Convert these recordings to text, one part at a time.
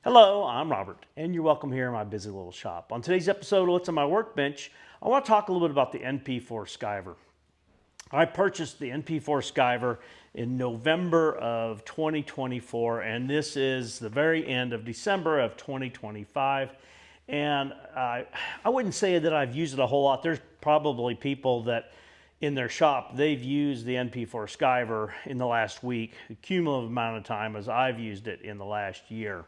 Hello, I'm Robert, and you're welcome here in my busy little shop. On today's episode of What's on My Workbench, I want to talk a little bit about the NP4 skiver. I purchased the NP4 skiver in November of 2024, and this is the very end of December of 2025. And I wouldn't say that I've used it a whole lot. There's probably people that in their shop, they've used the NP4 skiver in the last week, a cumulative amount of time as I've used it in the last year.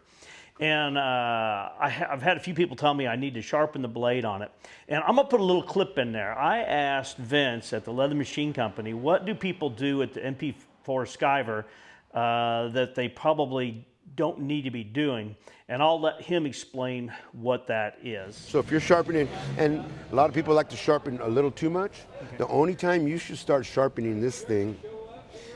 And I've had a few people tell me I need to sharpen the blade on it. And I'm gonna put a little clip in there. I asked Vince at the Leather Machine Company, what do people do at the NP4 skiver that they probably don't need to be doing? And I'll let him explain what that is. So if you're sharpening, and a lot of people like to sharpen a little too much, the only time you should start sharpening this thing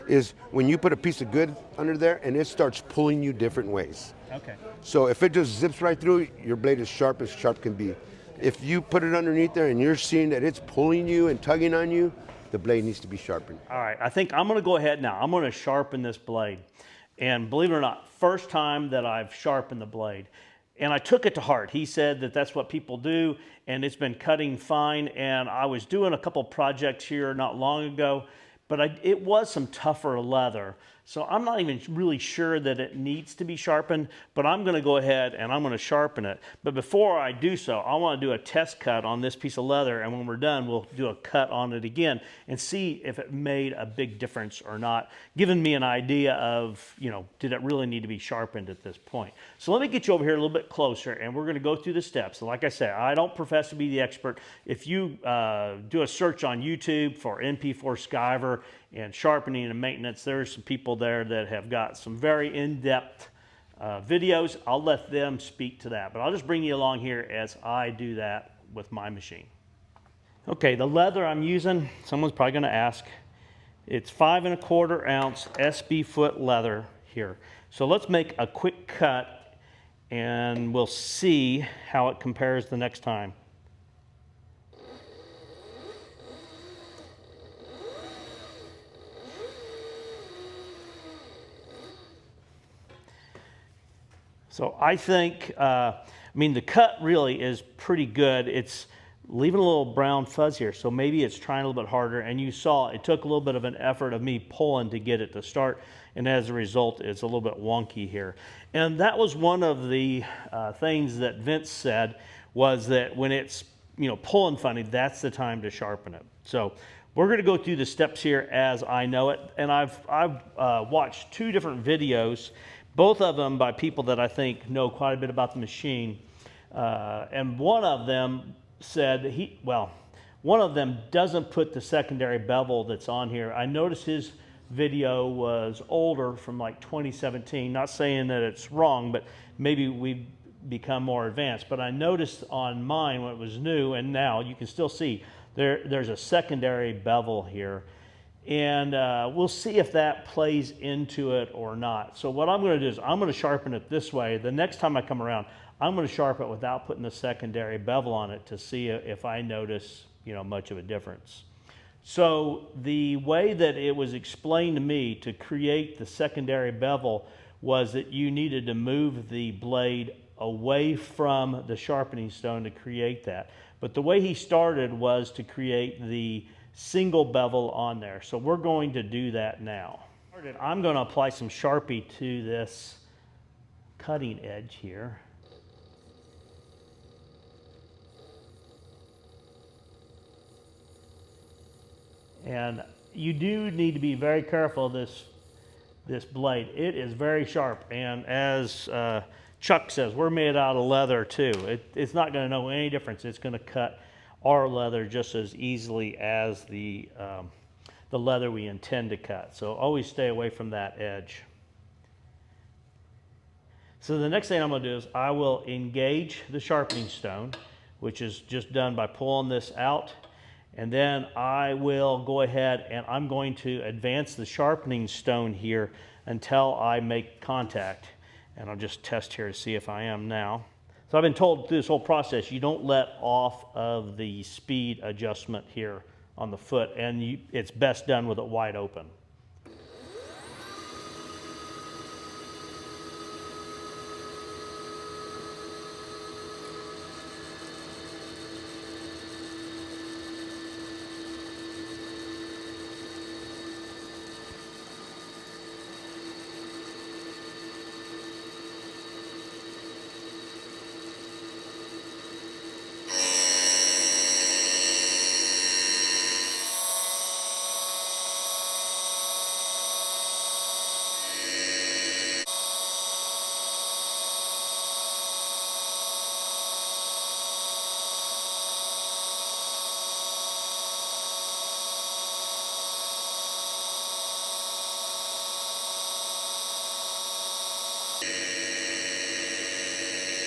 is when you put a piece of good under there and it starts pulling you different ways. Okay. So if it just zips right through, your blade is sharp as sharp can be. If you put it underneath there and you're seeing that it's pulling you and tugging on you, the blade needs to be sharpened. All right, I think I'm gonna go ahead now. I'm gonna sharpen this blade. And believe it or not, first time that I've sharpened the blade. And I took it to heart. He said that that's what people do, and it's been cutting fine. And I was doing a couple projects here not long ago, but it was some tougher leather. So I'm not even really sure that it needs to be sharpened, but I'm gonna go ahead and I'm gonna sharpen it. But before I do so, I wanna do a test cut on this piece of leather, and when we're done, we'll do a cut on it again and see if it made a big difference or not, giving me an idea of, did it really need to be sharpened at this point? So let me get you over here a little bit closer, and we're gonna go through the steps. So like I said, I don't profess to be the expert. If you do a search on YouTube for NP4 skiver and sharpening and maintenance, there's some people there that have got some very in-depth videos. I'll let them speak to that, but I'll just bring you along here as I do that with my machine. Okay, the leather I'm using, someone's probably gonna ask, it's 5 1/4 ounce SB foot leather here. So let's make a quick cut and we'll see how it compares the next time. So I think, the cut really is pretty good. It's leaving a little brown fuzz here, so maybe it's trying a little bit harder, and you saw it took a little bit of an effort of me pulling to get it to start, and as a result, it's a little bit wonky here. And that was one of the things that Vince said, was that when it's pulling funny, that's the time to sharpen it. So we're going to go through the steps here as I know it, and I've watched 2 different videos, both of them by people that I think know quite a bit about the machine. And one of them said one of them doesn't put the secondary bevel that's on here. I noticed his video was older, from like 2017. Not saying that it's wrong, but maybe we've become more advanced. But I noticed on mine when it was new, and now you can still see there's a secondary bevel here. And we'll see if that plays into it or not. So what I'm going to do is I'm going to sharpen it this way. The next time I come around, I'm going to sharpen it without putting the secondary bevel on it to see if I notice much of a difference. So the way that it was explained to me to create the secondary bevel was that you needed to move the blade away from the sharpening stone to create that. But the way he started was to create the single bevel on there. So we're going to do that now. I'm going to apply some Sharpie to this cutting edge here. And you do need to be very careful of this blade. It is very sharp, and as Chuck says, we're made out of leather too. It's not going to know any difference. It's going to cut our leather just as easily as the leather we intend to cut. So always stay away from that edge. So the next thing I'm going to do is I will engage the sharpening stone, which is just done by pulling this out. And then I will go ahead and I'm going to advance the sharpening stone here until I make contact. And I'll just test here to see if I am now. So I've been told through this whole process, you don't let off of the speed adjustment here on the foot, and it's best done with it wide open.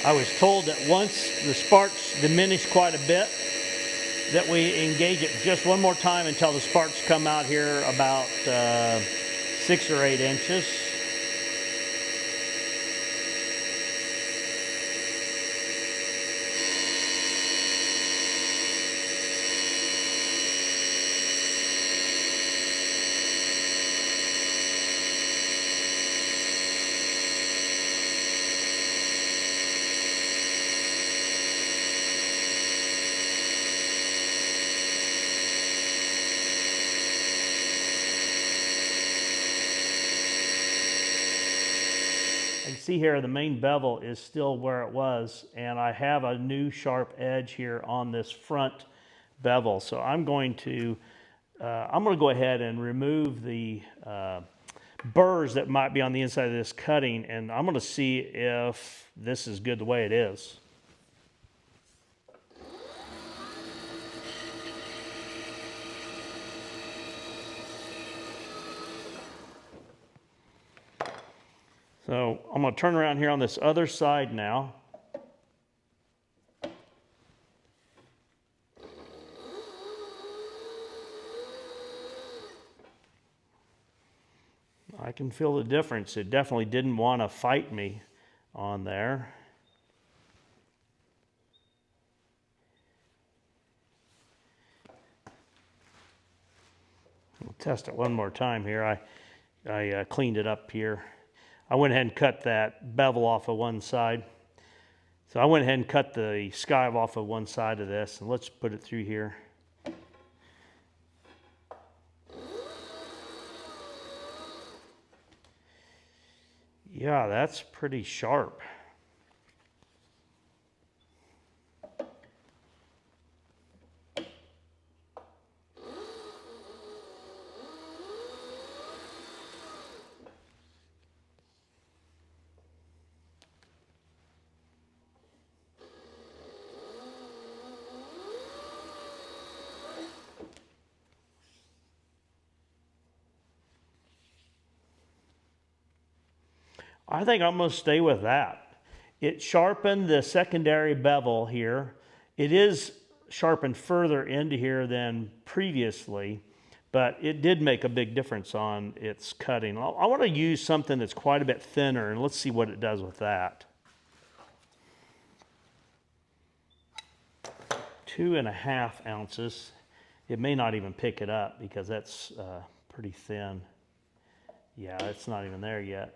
I was told that once the sparks diminish quite a bit, that we engage it just one more time until the sparks come out here about 6 or 8 inches. You can see here the main bevel is still where it was, and I have a new sharp edge here on this front bevel. So I'm going to go ahead and remove the burrs that might be on the inside of this cutting, and I'm going to see if this is good the way it is. So I'm going to turn around here on this other side now. I can feel the difference. It definitely didn't want to fight me on there. We'll test it one more time here. I cleaned it up here. I went ahead and cut that bevel off of one side. So I went ahead and cut the skive off of one side of this, and let's put it through here. Yeah, that's pretty sharp. I think I'm going to stay with that. It sharpened the secondary bevel here. It is sharpened further into here than previously, but it did make a big difference on its cutting. I want to use something that's quite a bit thinner, and let's see what it does with that. 2.5 ounces. It may not even pick it up because that's pretty thin. Yeah, it's not even there yet.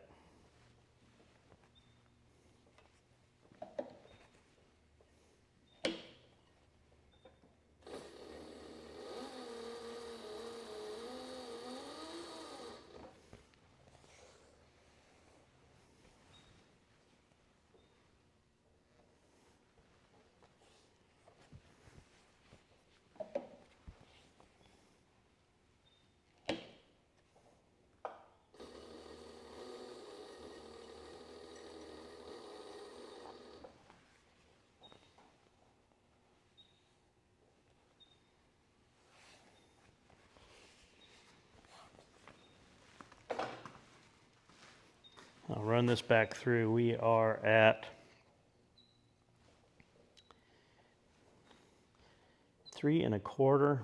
I'll run this back through. We are at 3 1/4,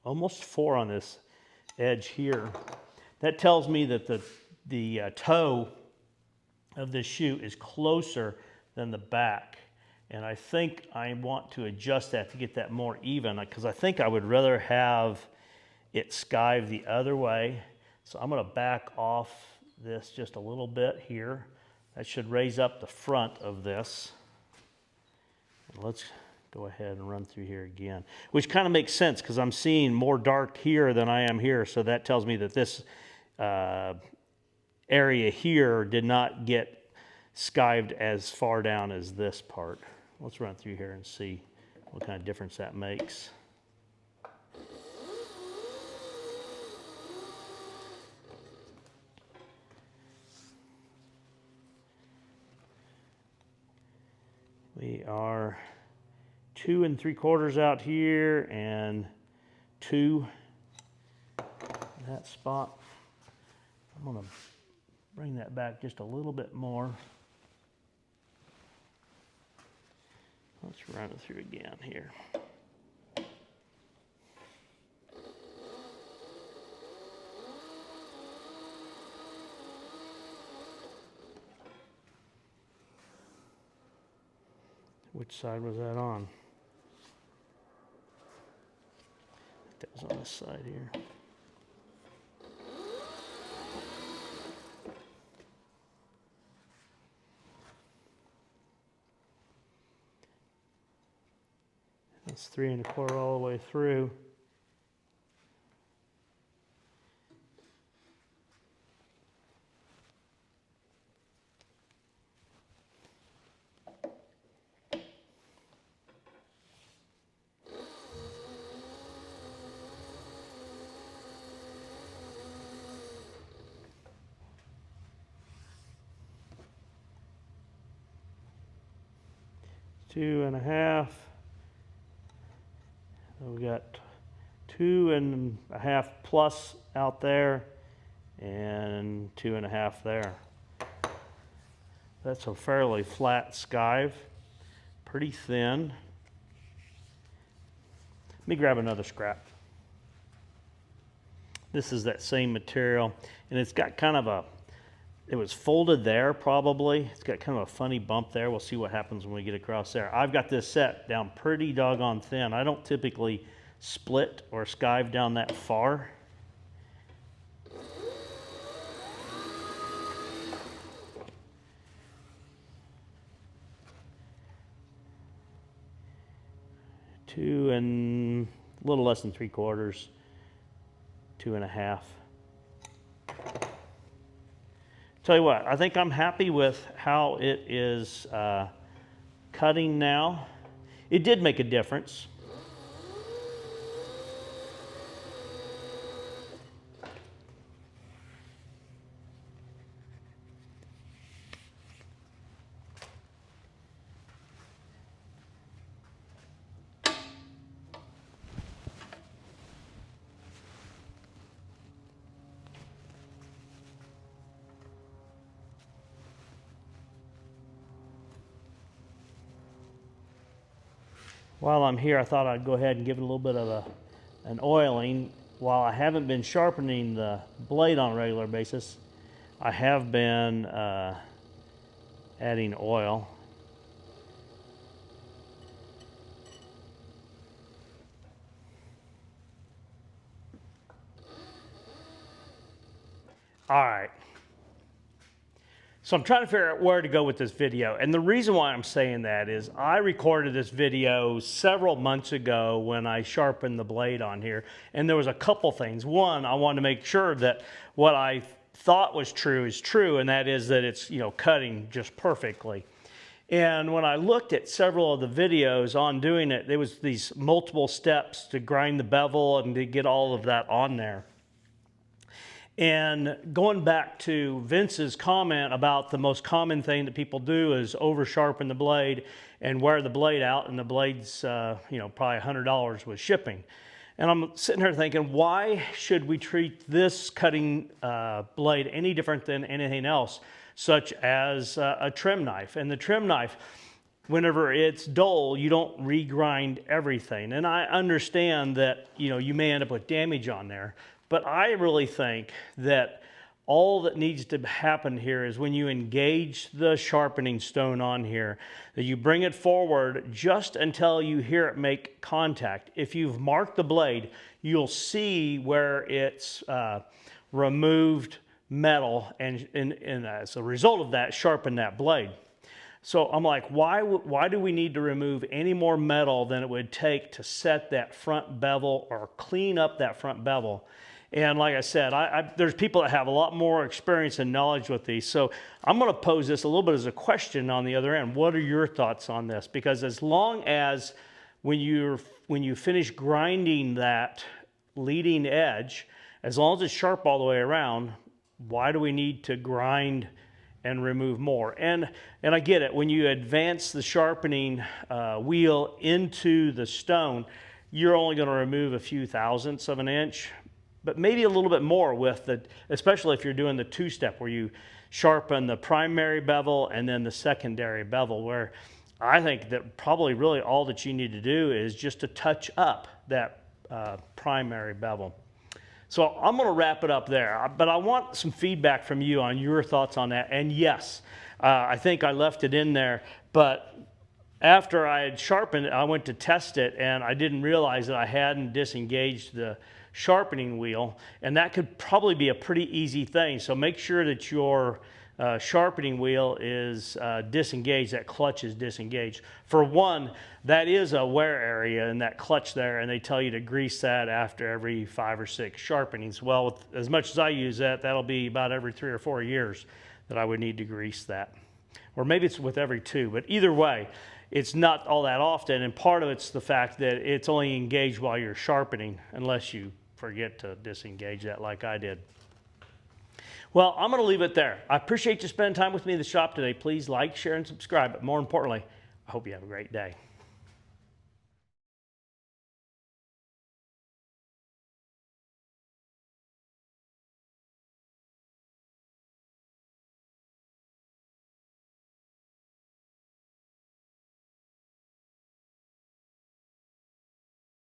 almost 4 on this edge here. That tells me that the toe of this shoe is closer than the back. And I think I want to adjust that to get that more even, because I think I would rather have it skive the other way. So I'm going to back off this just a little bit here. That should raise up the front of this. And let's go ahead and run through here again, which kind of makes sense because I'm seeing more dark here than I am here. So that tells me that this area here did not get skived as far down as this part. Let's run through here and see what kind of difference that makes. We are 2 3/4 out here and 2 in that spot. I'm going to bring that back just a little bit more. Let's run it through again here. Which side was that on? That was on this side here. That's 3 1/4 all the way through. Two and a half. We got 2 1/2 plus out there and 2 1/2 there. That's a fairly flat skive, pretty thin. Let me grab another scrap. This is that same material, and it's got kind of a, it was folded there probably. It's got kind of a funny bump there. We'll see what happens when we get across there. I've got this set down pretty doggone thin. I don't typically split or skive down that far. Two and a little less than 3/4, 2 1/2. Tell you what, I think I'm happy with how it is cutting now. It did make a difference. While I'm here, I thought I'd go ahead and give it a little bit of an oiling. While I haven't been sharpening the blade on a regular basis, I have been adding oil. All right. So I'm trying to figure out where to go with this video. And the reason why I'm saying that is I recorded this video several months ago when I sharpened the blade on here. And there was a couple things. One, I wanted to make sure that what I thought was true is true, and that is that it's, you know, cutting just perfectly. And when I looked at several of the videos on doing it, there was these multiple steps to grind the bevel and to get all of that on there. And going back to Vince's comment about the most common thing that people do is over sharpen the blade and wear the blade out, and the blade's you know, probably $100 with shipping. And I'm sitting here thinking, why should we treat this cutting blade any different than anything else, such as a trim knife? And the trim knife, whenever it's dull, you don't regrind everything. And I understand that, you know, you may end up with damage on there. But I really think that all that needs to happen here is when you engage the sharpening stone on here, that you bring it forward just until you hear it make contact. If you've marked the blade, you'll see where it's removed metal, and as a result of that, sharpen that blade. So I'm like, why do we need to remove any more metal than it would take to set that front bevel or clean up that front bevel? And like I said, there's people that have a lot more experience and knowledge with these. So I'm going to pose this a little bit as a question on the other end. What are your thoughts on this? Because as long as when you finish grinding that leading edge, as long as it's sharp all the way around, why do we need to grind and remove more? And I get it. When you advance the sharpening wheel into the stone, you're only going to remove a few thousandths of an inch, but maybe a little bit more with the, especially if you're doing the two-step where you sharpen the primary bevel and then the secondary bevel, where I think that probably really all that you need to do is just to touch up that primary bevel. So I'm going to wrap it up there, but I want some feedback from you on your thoughts on that. And yes, I think I left it in there, but after I had sharpened it, I went to test it, and I didn't realize that I hadn't disengaged the sharpening wheel, and that could probably be a pretty easy thing. So make sure that your sharpening wheel is disengaged, that clutch is disengaged. For one, that is a wear area in that clutch there, and they tell you to grease that after every 5 or 6 sharpenings. Well, with, as much as I use that, that'll be about every 3 or 4 years that I would need to grease that. Or maybe it's with every 2, but either way, it's not all that often, and part of it's the fact that it's only engaged while you're sharpening, unless you forget to disengage that like I did. Well, I'm going to leave it there. I appreciate you spending time with me in the shop today. Please like, share, and subscribe, but more importantly, I hope you have a great day.